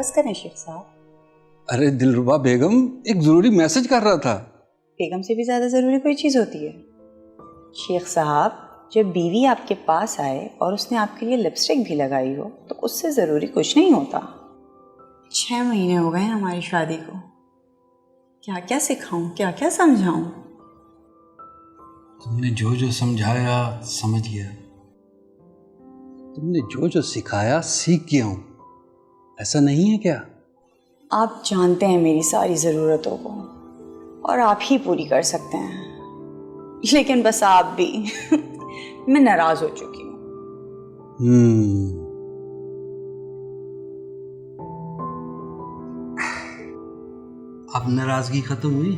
बस करें शेख साहब। अरे दिलरुबा बेगम, एक जरूरी मैसेज कर रहा था। बेगम से भी ज्यादा जरूरी कोई चीज होती है? शेख साहब, जब बीवी आपके पास आए और उसने आपके लिए लिपस्टिक भी लगाई हो तो उससे जरूरी कुछ नहीं होता। 6 महीने हो गए हमारी शादी को, क्या क्या सिखाऊं, क्या क्या समझाऊं? तुमने जो जो समझाया समझ गया, तुमने जो जो सिखाया सीख गया हूं, ऐसा नहीं है क्या? आप जानते हैं मेरी सारी ज़रूरतों को और आप ही पूरी कर सकते हैं, लेकिन बस आप भी मैं नाराज हो चुकी हूँ। अब नाराजगी खत्म हुई?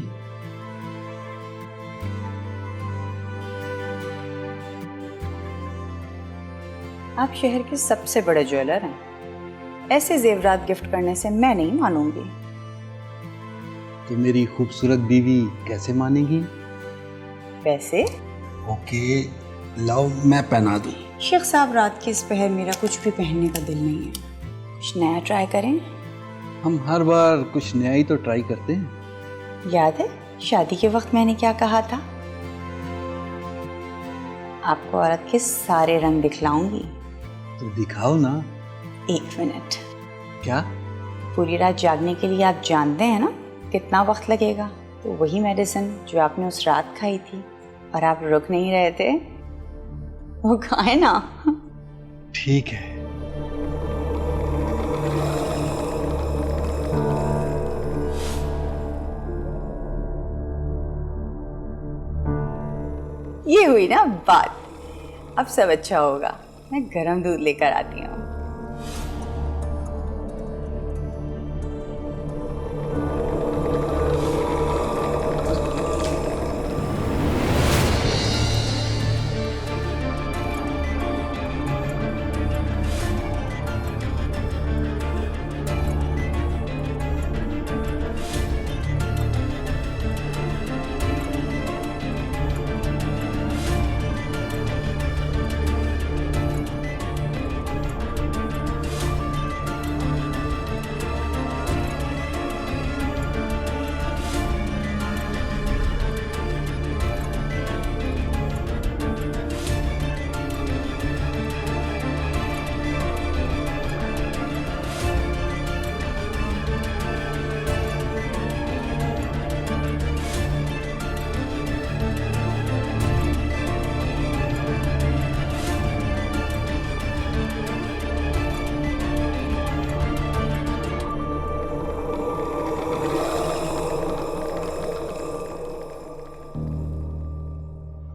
आप शहर के सबसे बड़े ज्वेलर हैं, ऐसे जेवरात गिफ्ट करने से मैं नहीं मानूंगी। तो मेरी खूबसूरत बीवी कैसे मानेगी? वैसे ओके, लाओ मैं पहना दूं। शेख साहब, रात के इस पहर मेरा कुछ भी पहनने का दिल नहीं है, कुछ नया ट्राई करें। हम हर बार कुछ नया ही तो ट्राई करते हैं। याद है शादी के वक्त मैंने क्या कहा था? आपको औरत के सारे रंग दिखलाऊंगी। तो दिखाओ ना। 1 मिनट। क्या? पूरी रात जागने के लिए आप जानते हैं ना कितना वक्त लगेगा? तो वही मेडिसिन जो आपने उस रात खाई थी और आप रुक नहीं रहे थे, वो खाए ना। ठीक है। ये हुई ना बात। अब सब अच्छा होगा। मैं गरम दूध लेकर आती हूँ।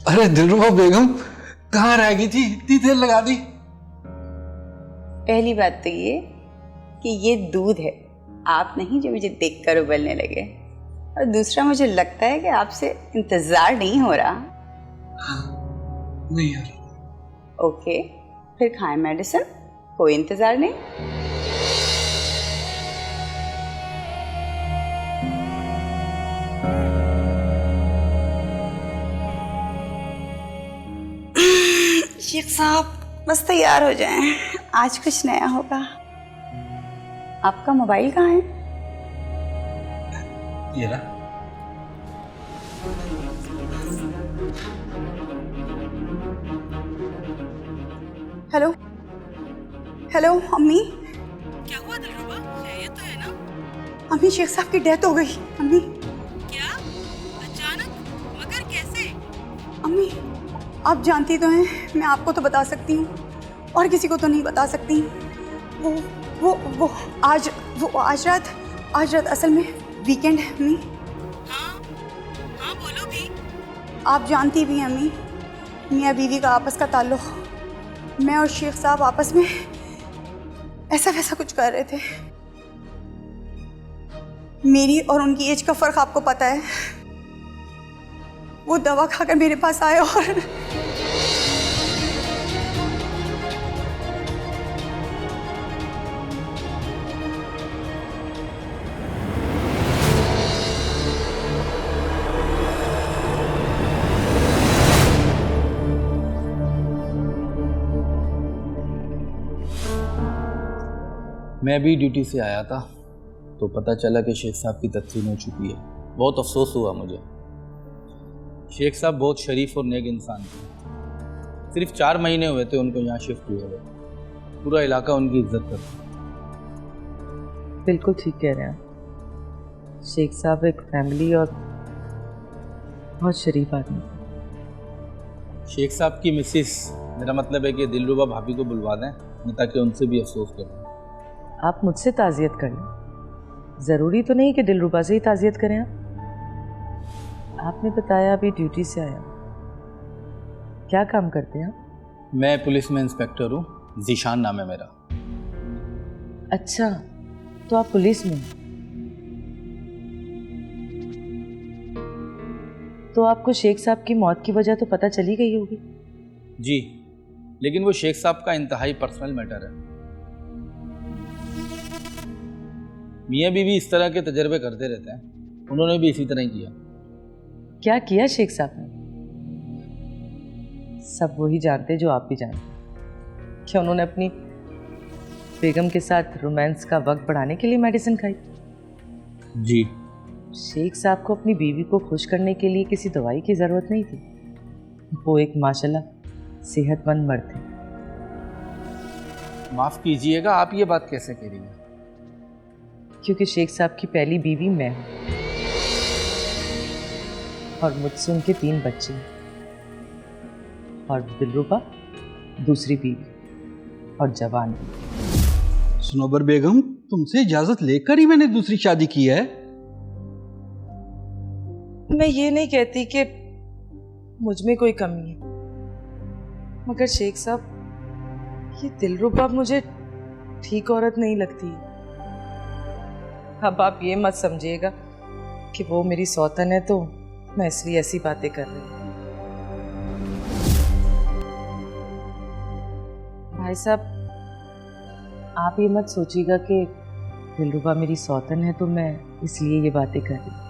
अरे दिलरुबा बेगम, कहाँ रह गई थी? इतनी देर लगा दी। पहली बात तो ये कि ये दूध है, आप नहीं जो मुझे देखकर उबलने लगे। और दूसरा, मुझे लगता है कि आपसे इंतजार नहीं हो रहा। नहीं यार। ओके, फिर खाएं मेडिसिन, कोई इंतजार नहीं। शेख साहब, बस तैयार हो जाएं, आज कुछ नया होगा। आपका मोबाइल कहाँ है? ये रहा। हेलो हेलो अम्मी। क्या हुआ दिलरुबा, खैरियत तो है ना? अम्मी, शेख साहब की डेथ हो गई। अम्मी। क्या? अचानक? मगर कैसे? अम्मी, आप जानती तो हैं, मैं आपको तो बता सकती हूँ और किसी को तो नहीं बता सकती। वो आज रात असल में वीकेंड है अम्मी। हाँ हाँ, बोलो भी। आप जानती भी हैं अम्मी, मियाँ बीवी का आपस का ताल्लुक, मैं और शेख साहब आपस में ऐसा वैसा कुछ कर रहे थे। मेरी और उनकी एज का फर्क आपको पता है। वो दवा खाकर मेरे पास आए और मैं भी ड्यूटी से आया था तो पता चला कि शेख साहब की तदफीन हो चुकी है। बहुत अफसोस हुआ मुझे। शेख साहब बहुत शरीफ और नेक इंसान थे। सिर्फ 4 महीने हुए थे उनको यहाँ शिफ्ट हुए हुए। पूरा इलाका उनकी इज्जत करता। बिल्कुल ठीक कह रहे हैं आप। शेख साहब एक फैमिली और बहुत शरीफ आदमी थे। शेख साहब की मिसिस, मेरा मतलब है कि दिलरुबा भाभी को बुलवा दें, मैं ताकि उनसे भी अफसोस करूँ। आप मुझसे ताज़ियत कर लें, ज़रूरी तो नहीं कि दिलरुबा से ही ताज़ियत करें आप। आपने बताया अभी ड्यूटी से आया, क्या काम करते हैं आप? मैं पुलिस में इंस्पेक्टर हूँ, जीशान नाम है मेरा। अच्छा, तो आप पुलिस में हैं। तो आपको शेख साहब की मौत की वजह तो पता चली गई होगी। जी, लेकिन वो शेख साहब का इंतहाई पर्सनल मैटर है। मियाँ बीवी इस तरह के तजर्बे करते रहते हैं, उन्होंने भी इसी तरह ही किया। क्या किया शेख साहब ने? सब वही जानते जो आप भी जानते। क्या उन्होंने अपनी बेगम के साथ रोमांस का वक्त बढ़ाने के लिए मेडिसिन खाई? जी। शेख साहब को अपनी बीवी को खुश करने के लिए किसी दवाई की ज़रूरत नहीं थी। वो एक माशाल्लाह सेहतमंद मर्द थे। माफ़ कीजिएगा, आप ये बात कैसे कह रही हैं? क्योंकि शेख साहब की पहली बीवी मैं हूँ और मुझसे उनके 3 बच्चे हैं, और दिलरुबा दूसरी बीवी और जवान बीवी। सनोबर बेगम, तुमसे इजाजत लेकर ही मैंने दूसरी शादी की है। मैं ये नहीं कहती कि मुझ में कोई कमी है, मगर शेख साहब, ये दिलरुबा मुझे ठीक औरत नहीं लगती। अब आप ये मत समझिएगा कि वो मेरी सौतन है तो मैं इसलिए ऐसी बातें कर रही हूँ। भाई साहब, आप ये मत सोचिएगा कि दिलरुबा मेरी सौतन है तो मैं इसलिए ये बातें कर रही हूँ।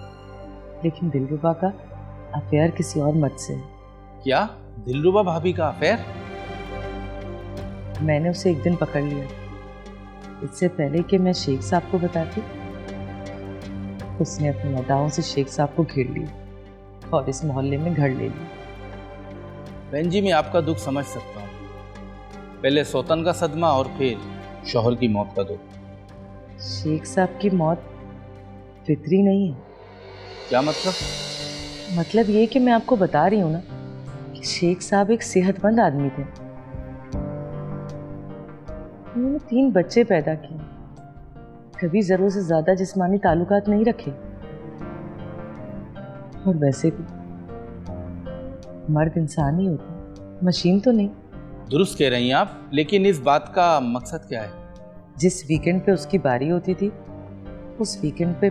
लेकिन दिलरुबा का अफेयर किसी और मर्द से है। क्या दिलरुबा भाभी का अफेयर? मैंने उसे एक दिन पकड़ लिया। इससे पहले कि मैं शेख साहब को बताती, उसने अपनी अदाओं से शेख साहब को घेर लिया और इस मोहल्ले में घर ले लिया। बहन जी, मैं आपका दुख समझ सकता हूँ। पहले सौतन का सदमा और फिर शौहर की मौत का दुख। शेख साहब की मौत फितरी नहीं है। क्या मतलब? मतलब ये कि मैं आपको बता रही हूँ ना कि शेख साहब एक सेहतमंद आदमी थे। उन्होंने 3 बच्चे पैदा किए, कभी जरूरत से ज्यादा जिस्मानी ताल्लुकात नहीं रखे। और वैसे भी मर्द इंसान ही होते, मशीन तो नहीं। दुरुस्त कह रही हैं आप, लेकिन इस बात का मकसद क्या है? जिस वीकेंड पे उसकी बारी होती थी, उस वीकेंड पे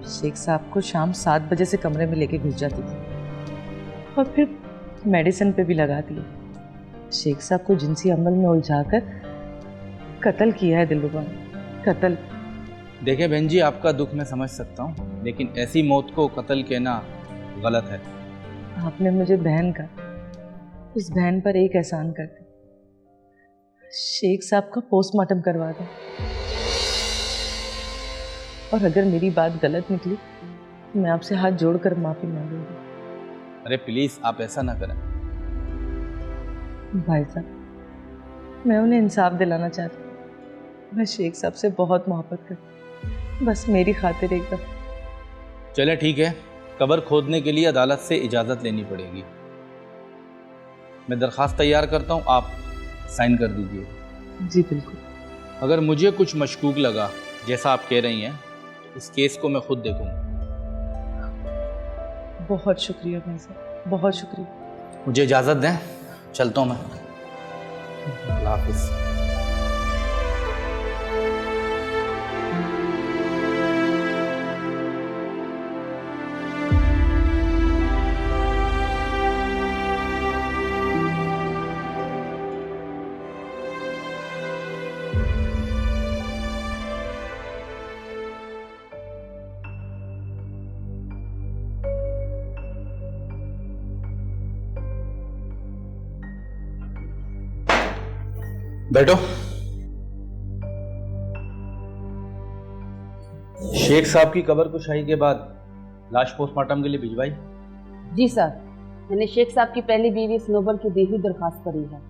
शेख साहब को शाम 7 बजे से कमरे में लेके घुस जाती थी और फिर मेडिसिन पे भी लगा दिया। शेख साहब को जिनसी अमल में उलझाकर कत्ल किया है दिलरुबा ने, कत्ल। देखें बहन जी, आपका दुख मैं समझ सकता हूँ, लेकिन ऐसी मौत को कत्ल कहना गलत है। आपने मुझे बहन का, उस बहन पर एक एहसान कर दे, शेख साहब का पोस्टमार्टम करवा दें। और अगर मेरी बात गलत निकली तो मैं आपसे हाथ जोड़कर माफी मांगूंगी। अरे प्लीज, आप ऐसा ना करें। भाई साहब, मैं उन्हें इंसाफ दिलाना चाहती हूँ। मैं शेख साहब से बहुत मोहब्बत करती हूँ, बस मेरी खातिर एक दफा। चले ठीक है, कब्र खोदने के लिए अदालत से इजाज़त लेनी पड़ेगी। मैं दरख्वास्त तैयार करता हूँ, आप साइन कर दीजिए। जी बिल्कुल। अगर मुझे कुछ मशकूक लगा, जैसा आप कह रही हैं, तो इस केस को मैं खुद देखूँगा। बहुत शुक्रिया भाई साहब, बहुत शुक्रिया। मुझे इजाज़त दें, चलता हूँ मैं। अल्लाह हाफिज़। बैठो। शेख साहब की कब्र कुशाई के बाद लाश पोस्टमार्टम के लिए भिजवाई? जी सर, मैंने शेख साहब की पहली बीवी स्नोबर की दी हुई दरखास्त करी है।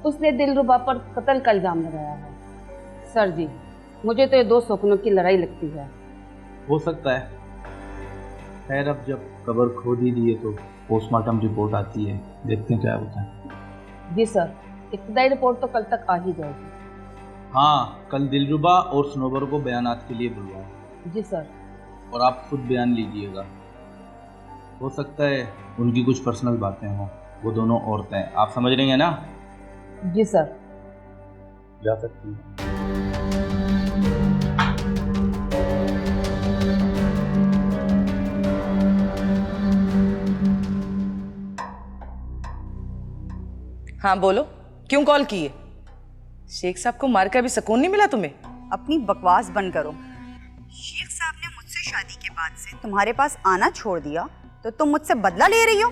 उसने दिलरुबा पर कत्ल का इल्जाम लगाया है। सर जी, मुझे तो ये दो शौकीनों की लड़ाई लगती है। हो सकता है। खैर, अब जब कब्र खोद ही दी है तो पोस्टमार्टम रिपोर्ट आती है, देखते हैं क्या होता है। जी सर, इब्तदाई रिपोर्ट तो कल तक आ ही जाएगी। हाँ, कल दिलरुबा और स्नोबर को बयानात के लिए बुलवाएं। जी सर। और आप खुद बयान लीजिएगा। हो सकता है उनकी कुछ पर्सनल बातें हों, वो दोनों औरतें, आप समझ रही हैं ना? जी सर। जा सकती हैं। हाँ बोलो, क्यों कॉल की है? शेख साहब को मार कर भी सुकून नहीं मिला तुम्हें? अपनी बकवास बंद करो। शेख साहब ने मुझसे शादी के बाद से तुम्हारे पास आना छोड़ दिया तो तुम मुझसे बदला ले रही हो?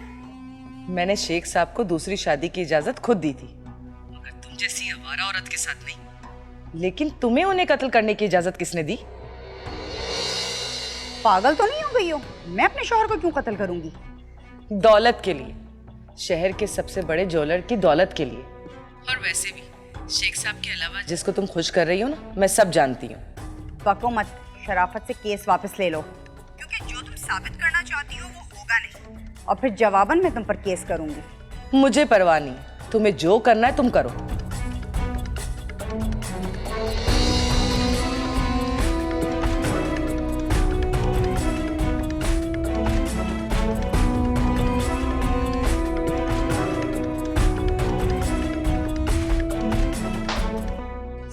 मैंने शेख साहब को दूसरी शादी की इजाजत खुद दी थी, मगर तुम जैसी आवारा औरत के साथ नहीं। लेकिन तुम्हें उन्हें कत्ल करने की इजाजत किसने दी? पागल तो नहीं हो गई हो? मैं अपने शौहर को क्यों कत्ल करूंगी? दौलत के लिए, शहर के सबसे बड़े ज्वेलर की दौलत के लिए। और वैसे भी शेख साहब के अलावा जिसको तुम खुश कर रही हो ना, मैं सब जानती हूँ। बको मत, शराफत से केस वापस ले लो, क्योंकि जो तुम साबित करना चाहती हो वो होगा नहीं, और फिर जवाबन मैं तुम पर केस करूंगी। मुझे परवाह नहीं, तुम्हें जो करना है तुम करो।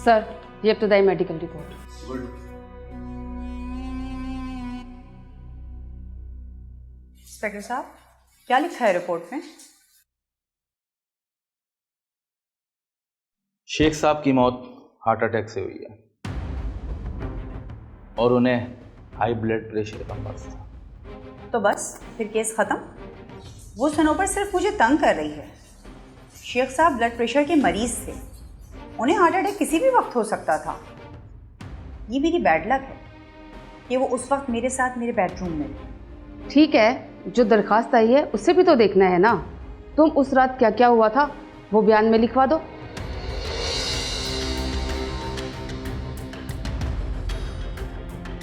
सर, ये इब्तदाई मेडिकल रिपोर्ट। इंस्पेक्टर साहब, क्या लिखा है रिपोर्ट में? शेख साहब की मौत हार्ट अटैक से हुई है और उन्हें हाई ब्लड प्रेशर का मर्ज था। तो बस फिर केस खत्म? वो सनोबर सिर्फ मुझे तंग कर रही है। शेख साहब ब्लड प्रेशर के मरीज थे, उन्हें हार्ट अटैक किसी भी वक्त हो सकता था। ये मेरी बैड लक है कि वो उस वक्त मेरे साथ मेरे बेडरूम में थे। ठीक है, जो दरखास्त आई है उससे भी तो देखना है ना। तुम उस रात क्या क्या हुआ था वो बयान में लिखवा दो।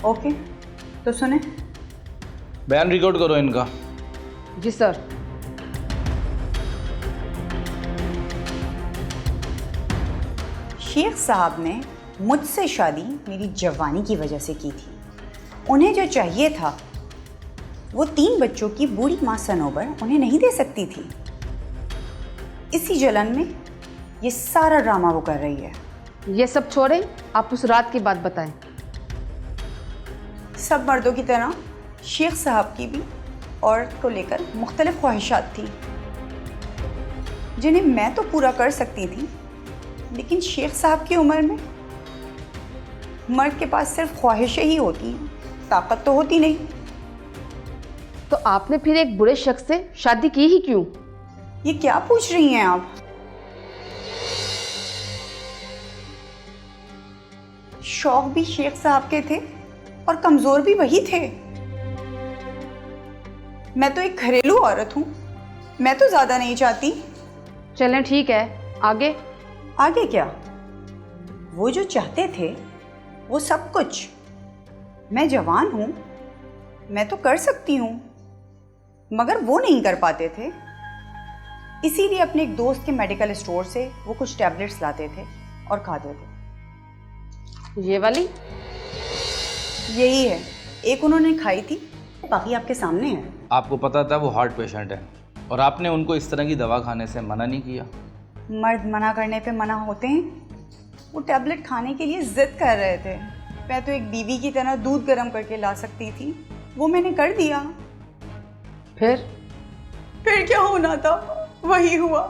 ओके, तो सुने। बयान रिकॉर्ड करो इनका। जी सर। शेख साहब ने मुझसे शादी मेरी जवानी की वजह से की थी। उन्हें जो चाहिए था वो 3 बच्चों की बूढ़ी माँ सनोबर उन्हें नहीं दे सकती थी। इसी जलन में ये सारा ड्रामा वो कर रही है। ये सब छोड़ें, आप उस रात की बात बताएं। सब मर्दों की तरह शेख साहब की भी औरत को लेकर मुख्तलिफ ख्वाहिशात थी, जिन्हें मैं तो पूरा कर सकती थी, लेकिन शेख साहब की उम्र में मर्द के पास सिर्फ ख्वाहिशें ही होती हैं, ताकत तो होती नहीं। तो आपने फिर एक बुरे शख्स से शादी की ही क्यों? ये क्या पूछ रही हैं आप? शौक भी शेख साहब के थे और कमजोर भी वही थे। मैं तो एक घरेलू औरत हूँ, मैं तो ज्यादा नहीं चाहती। चलें ठीक है, आगे? आगे क्या? वो जो चाहते थे वो सब कुछ। मैं जवान हूँ, मैं तो कर सकती हूँ, मगर वो नहीं कर पाते थे। इसीलिए अपने एक दोस्त के मेडिकल स्टोर से वो कुछ टैबलेट्स लाते थे और खाते थे। ये वाली? यही है, एक उन्होंने खाई थी, बाकी आपके सामने है। आपको पता था वो हार्ट पेशेंट है और आपने उनको इस तरह की दवा खाने से मना नहीं किया? मर्द मना करने पे मना होते हैं? वो टैबलेट खाने के लिए जिद कर रहे थे। मैं तो एक बीवी की तरह दूध गर्म करके ला सकती थी, वो मैंने कर दिया। फिर क्या होना था वही हुआ।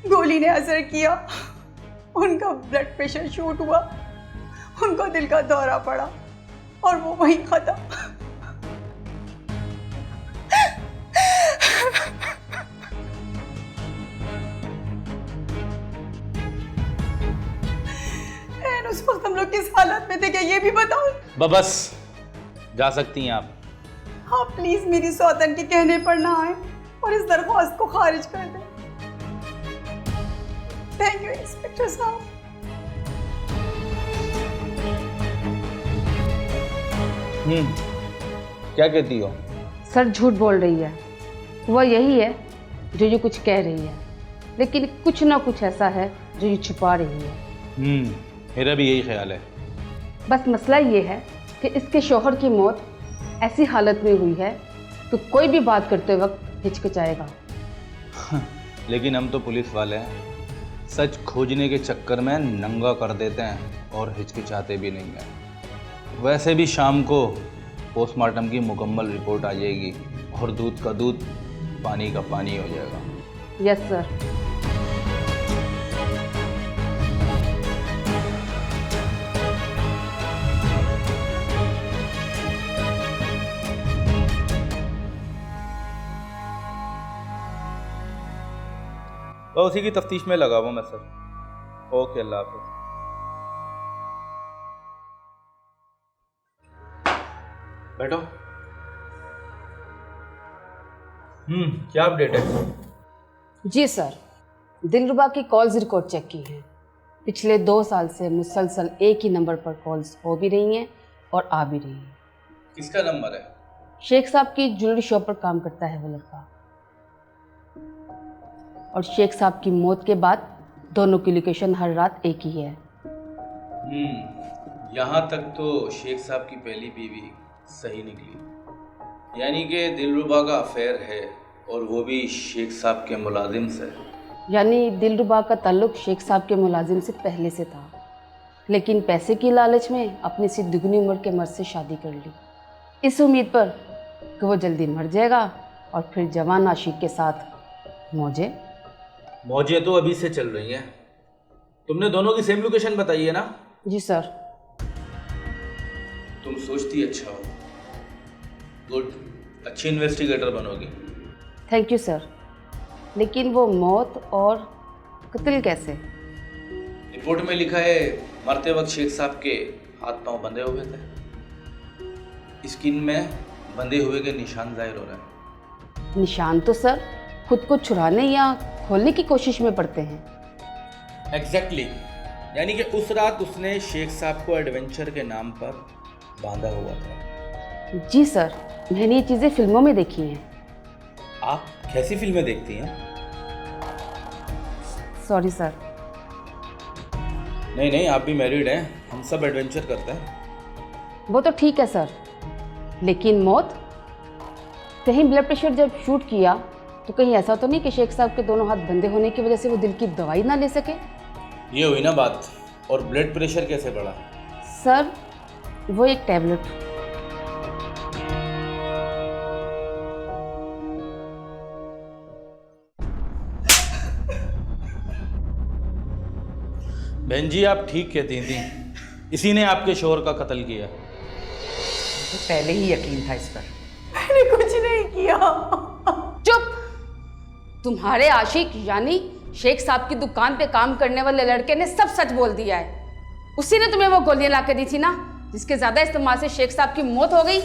गोली ने असर किया, उनका ब्लड प्रेशर शूट हुआ, उनको दिल का दौरा पड़ा और वो वहीं खत्म। उस वक्त हम लोग किस हालत में थे क्या ये भी बताओ। बस जा सकती हैं आप। हाँ प्लीज मेरी सौतन के कहने पर ना आए और इस दरख्वास्त को खारिज कर दें। थैंक यू इंस्पेक्टर साहब। क्या कहती हो? सर झूठ बोल रही है, वह यही है जो ये कुछ कह रही है, लेकिन कुछ ना कुछ ऐसा है जो ये छुपा रही है। मेरा भी यही ख्याल है। बस मसला ये है कि इसके शौहर की मौत ऐसी हालत में हुई है तो कोई भी बात करते वक्त हिचकिचाएगा। लेकिन हम तो पुलिस वाले हैं, सच खोजने के चक्कर में नंगा कर देते हैं और हिचकिचाते भी नहीं हैं। वैसे भी शाम को पोस्टमार्टम की मुकम्मल रिपोर्ट आ जाएगी और दूध का दूध पानी का पानी हो जाएगा। Yes sir. तो उसी की तफ्तीश में लगा हुआ मैं सर। ओके, अल्लाह हाफिज़। बैठो। क्या अपडेट है? जी सर, दिलरुबा की कॉल्स रिकॉर्ड चेक की हैं। पिछले 2 साल से मुसलसल एक ही नंबर पर कॉल्स हो भी रही हैं और आ भी रही हैं। किसका नंबर है? शेख साहब की ज्वेलरी शॉप पर काम करता है वो लड़का, और शेख साहब की मौत के बाद दोनों की लोकेशन हर रात एक ही है। यहाँ तक तो शेख साहब की पहली बीवी सही निकली, यानी कि दिलरुबा का अफेयर है और वो भी शेख साहब के मुलाजिम से। यानी दिलरुबा का ताल्लुक शेख साहब के मुलाजिम से पहले से था, लेकिन पैसे की लालच में अपनी सी दुगनी उम्र के मर्द से शादी कर ली, इस उम्मीद पर कि वो जल्दी मर जाएगा और फिर जवान आशिक के साथ मौजें तो अभी से चल रही हैं। तुमने दोनों की सेम लोकेशन बताई है ना? जी सर। तुम सोचती अच्छा हो, गुड, अच्छी इन्वेस्टिगेटर बनोगी। थैंक यू सर, लेकिन वो मौत और कत्ल कैसे? रिपोर्ट में लिखा है मरते वक्त शेख साहब के हाथ पांव बंधे हुए थे। स्किन में बंधे हुए के निशान जाहिर हो रहे हैं। निशान तो सर खुद को छुड़ाने या खोलने की कोशिश में पड़ते हैं। एग्जैक्टली, यानी कि उस रात उसने शेख साहब को एडवेंचर के नाम पर बांधा हुआ था। जी सर, मैंने ये चीज़ें फिल्मों में देखी हैं। आप कैसी फिल्में देखती हैं? Sorry sir. नहीं, आप भी मैरिड हैं, हम सब एडवेंचर करते हैं। वो तो ठीक है सर, लेकिन मौत? कहीं ब्लड प्रेशर जब शूट किया तो कहीं ऐसा तो नहीं कि शेख साहब के दोनों हाथ बंधे होने की वजह से वो दिल की दवाई ना ले सके? ये हुई ना बात। और ब्लड प्रेशर कैसे बढ़ा? सर वो एक टैबलेट। बहन जी आप ठीक कहती थी, इसी ने आपके शोहर का कत्ल किया। तो पहले ही यकीन था इस पर। मैंने कुछ नहीं किया। चुप! तुम्हारे आशिक यानी शेख साहब की दुकान पे काम करने वाले लड़के ने सब सच बोल दिया है। उसी ने तुम्हें वो गोलियां ला के दी थी ना, जिसके ज्यादा इस्तेमाल से शेख साहब की मौत हो गई,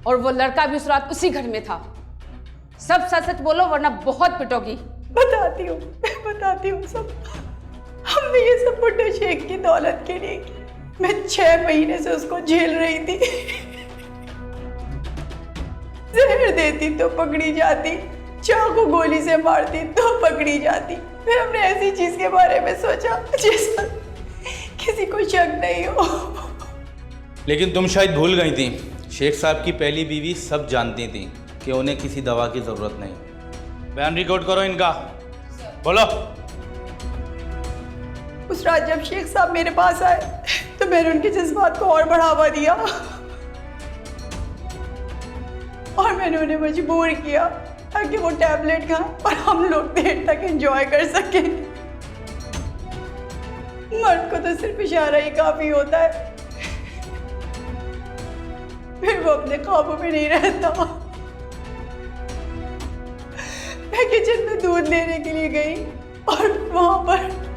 और वो लड़का भी उस रात उसी घर में था। सब सच सच बोलो वरना बहुत पिटोगी। बताती हूँ सब। हमने ये सब बुड्ढे शेख की दौलत के लिए की। मैं 6 महीने से उसको झेल रही थी। जहर देती तो पकड़ी जाती, चाकू गोली से मारती तो पकड़ी जाती। फिर हमने ऐसी चीज के बारे में सोचा जिसका किसी को शक नहीं हो। लेकिन तुम शायद भूल गई थी, शेख साहब की पहली बीवी सब जानती थी कि उन्हें किसी दवा की जरूरत नहीं। बयान रिकॉर्ड करो इनका। बोलो। उस रात जब शेख साहब मेरे पास आए तो मैंने उनके जज्बात को और बढ़ावा दिया और मैंने उन्हें मजबूर किया ताकि वो टैबलेट खाएं और हम लोग देर तक एंजॉय कर सकें। मर्द को तो सिर्फ इशारा ही काफी होता है, फिर वो अपने काबू में नहीं रहता। मैं किचन में दूध लेने के लिए गई और वहां पर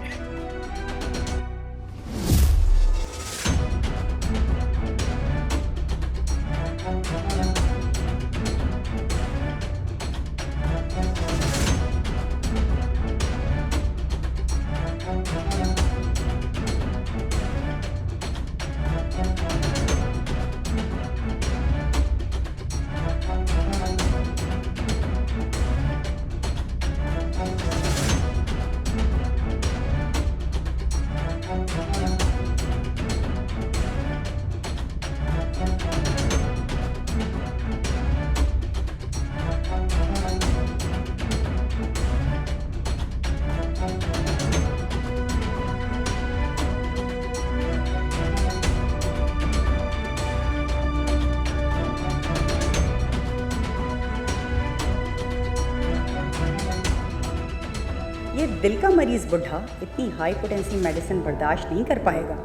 ये दिल का मरीज बुढ़ा इतनी हाई पोटेंसी मेडिसिन बर्दाश्त नहीं कर पाएगा।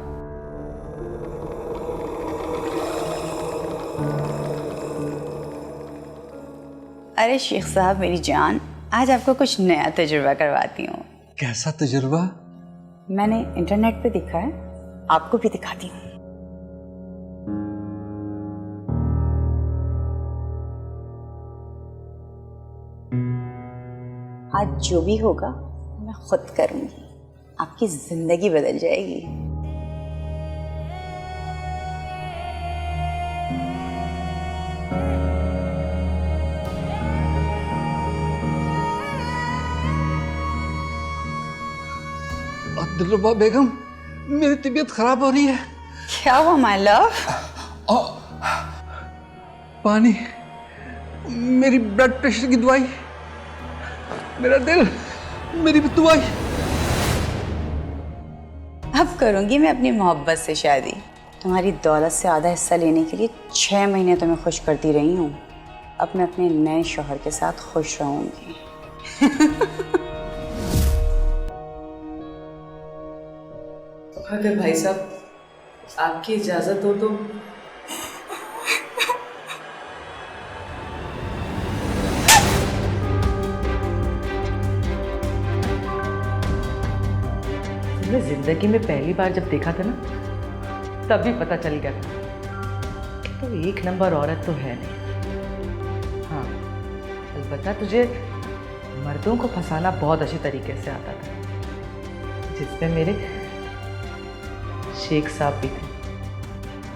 अरे शेख साहब मेरी जान, आज आपको कुछ नया तजुर्बा करवाती हूँ। कैसा तजुर्बा? मैंने इंटरनेट पे देखा है, आपको भी दिखाती हूँ। आज जो भी होगा मैं खुद करूंगी, आपकी जिंदगी बदल जाएगी। दिलरुबा बेगम, मेरी तबीयत खराब हो रही है। क्या हुआ माय लव? पानी, मेरी ब्लड प्रेशर की दवाई, मेरा दिल, मेरी दवाई। अब करूंगी मैं अपनी मोहब्बत से शादी। तुम्हारी दौलत से आधा हिस्सा लेने के लिए 6 महीने तो मैं खुश करती रही हूँ। अब मैं अपने नए शौहर के साथ खुश रहूंगी। अगर भाई साहब आपकी इजाजत हो तो मैं जिंदगी में पहली बार जब देखा था ना, तभी पता चल गया था तो एक नंबर औरत तो है नहीं। हाँ, अलबत्ता तुझे मर्दों को फंसाना बहुत अच्छी तरीके से आता था, जिसमें मेरे शेख साहब भी थे।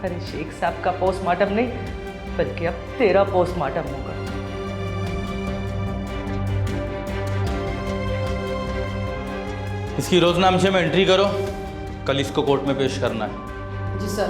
अरे शेख साहब का पोस्टमार्टम नहीं, बल्कि अब तेरा पोस्टमार्टम होगा। इसकी रोजनामचे में एंट्री करो, कल इसको कोर्ट में पेश करना है। जी सर।